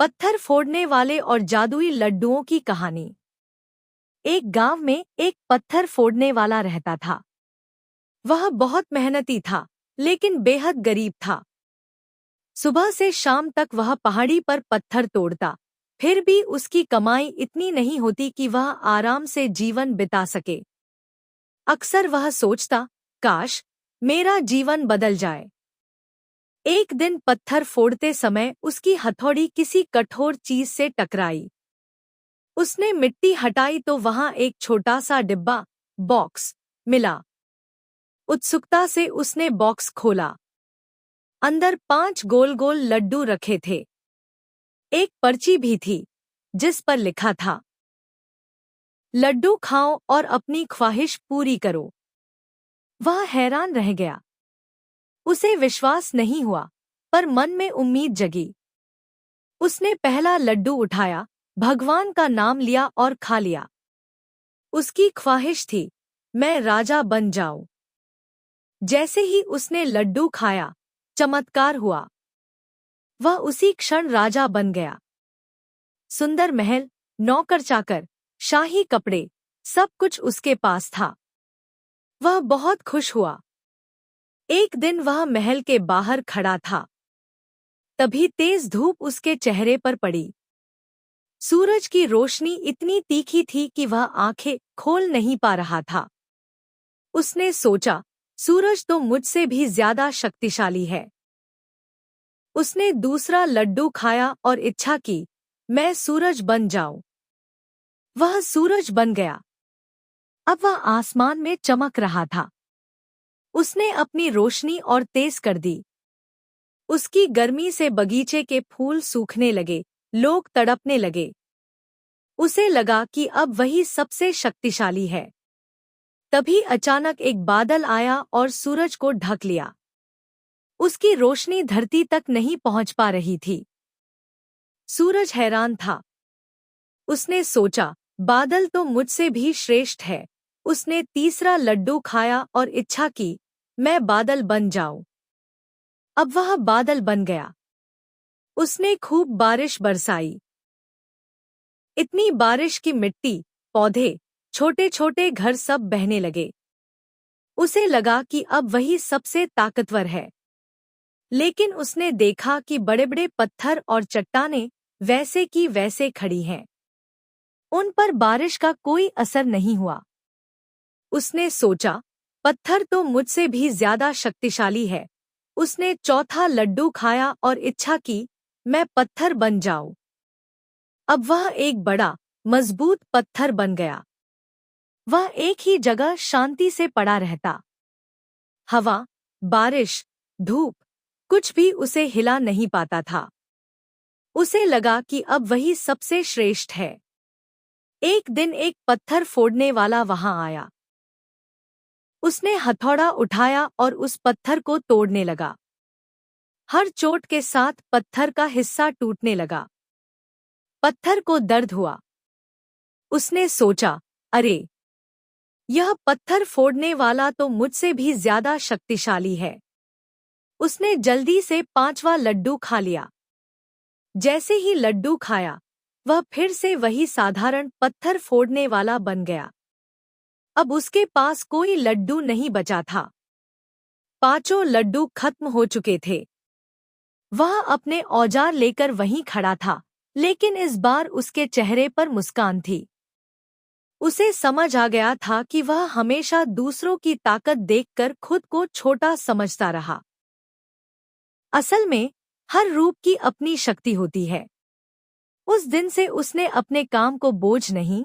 पत्थर फोड़ने वाले और जादुई लड्डुओं की कहानी। एक गांव में एक पत्थर फोड़ने वाला रहता था। वह बहुत मेहनती था, लेकिन बेहद गरीब था। सुबह से शाम तक वह पहाड़ी पर पत्थर तोड़ता, फिर भी उसकी कमाई इतनी नहीं होती कि वह आराम से जीवन बिता सके। अक्सर वह सोचता, काश मेरा जीवन बदल जाए। एक दिन पत्थर फोड़ते समय उसकी हथौड़ी किसी कठोर चीज से टकराई। उसने मिट्टी हटाई तो वहां एक छोटा सा डिब्बा, बॉक्स, मिला। उत्सुकता से उसने बॉक्स खोला। अंदर 5 गोल गोल लड्डू रखे थे। एक पर्ची भी थी, जिस पर लिखा था, लड्डू खाओ और अपनी ख्वाहिश पूरी करो। वह हैरान रह गया। उसे विश्वास नहीं हुआ, पर मन में उम्मीद जगी। उसने पहला लड्डू उठाया, भगवान का नाम लिया और खा लिया। उसकी ख्वाहिश थी, मैं राजा बन जाऊं। जैसे ही उसने लड्डू खाया, चमत्कार हुआ। वह उसी क्षण राजा बन गया। सुंदर महल, नौकर चाकर, शाही कपड़े, सब कुछ उसके पास था। वह बहुत खुश हुआ। एक दिन वह महल के बाहर खड़ा था। तभी तेज धूप उसके चेहरे पर पड़ी। सूरज की रोशनी इतनी तीखी थी कि वह आंखें खोल नहीं पा रहा था। उसने सोचा, सूरज तो मुझसे भी ज्यादा शक्तिशाली है। उसने दूसरा लड्डू खाया और इच्छा की, मैं सूरज बन जाऊं। वह सूरज बन गया। अब वह आसमान में चमक रहा था। उसने अपनी रोशनी और तेज कर दी। उसकी गर्मी से बगीचे के फूल सूखने लगे, लोग तड़पने लगे। उसे लगा कि अब वही सबसे शक्तिशाली है। तभी अचानक एक बादल आया और सूरज को ढक लिया। उसकी रोशनी धरती तक नहीं पहुंच पा रही थी। सूरज हैरान था। उसने सोचा, बादल तो मुझसे भी श्रेष्ठ है। उसने तीसरा लड्डू खाया और इच्छा की, मैं बादल बन जाऊं। अब वह बादल बन गया। उसने खूब बारिश बरसाई। इतनी बारिश की मिट्टी, पौधे, छोटे छोटे घर सब बहने लगे। उसे लगा कि अब वही सबसे ताकतवर है। लेकिन उसने देखा कि बड़े बड़े पत्थर और चट्टानें वैसे की वैसे खड़ी हैं। उन पर बारिश का कोई असर नहीं हुआ। उसने सोचा, पत्थर तो मुझसे भी ज्यादा शक्तिशाली है। उसने चौथा लड्डू खाया और इच्छा की, मैं पत्थर बन जाऊं। अब वह एक बड़ा, मजबूत पत्थर बन गया। वह एक ही जगह शांति से पड़ा रहता। हवा, बारिश, धूप, कुछ भी उसे हिला नहीं पाता था। उसे लगा कि अब वही सबसे श्रेष्ठ है। एक दिन एक पत्थर फोड़ने वाला वहां आया। उसने हथौड़ा उठाया और उस पत्थर को तोड़ने लगा। हर चोट के साथ पत्थर का हिस्सा टूटने लगा। पत्थर को दर्द हुआ। उसने सोचा, अरे, यह पत्थर फोड़ने वाला तो मुझसे भी ज्यादा शक्तिशाली है। उसने जल्दी से 5वां लड्डू खा लिया। जैसे ही लड्डू खाया, वह फिर से वही साधारण पत्थर फोड़ने वाला बन गया। अब उसके पास कोई लड्डू नहीं बचा था। 5 लड्डू खत्म हो चुके थे। वह अपने औजार लेकर वहीं खड़ा था, लेकिन इस बार उसके चेहरे पर मुस्कान थी। उसे समझ आ गया था कि वह हमेशा दूसरों की ताकत देखकर खुद को छोटा समझता रहा। असल में, हर रूप की अपनी शक्ति होती है। उस दिन से उसने अपने काम को बोझ नहीं,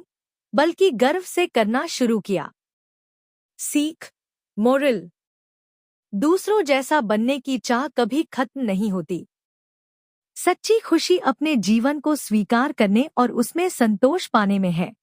बल्कि गर्व से करना शुरू किया। सीख, मोरल: दूसरों जैसा बनने की चाह कभी खत्म नहीं होती। सच्ची खुशी अपने जीवन को स्वीकार करने और उसमें संतोष पाने में है।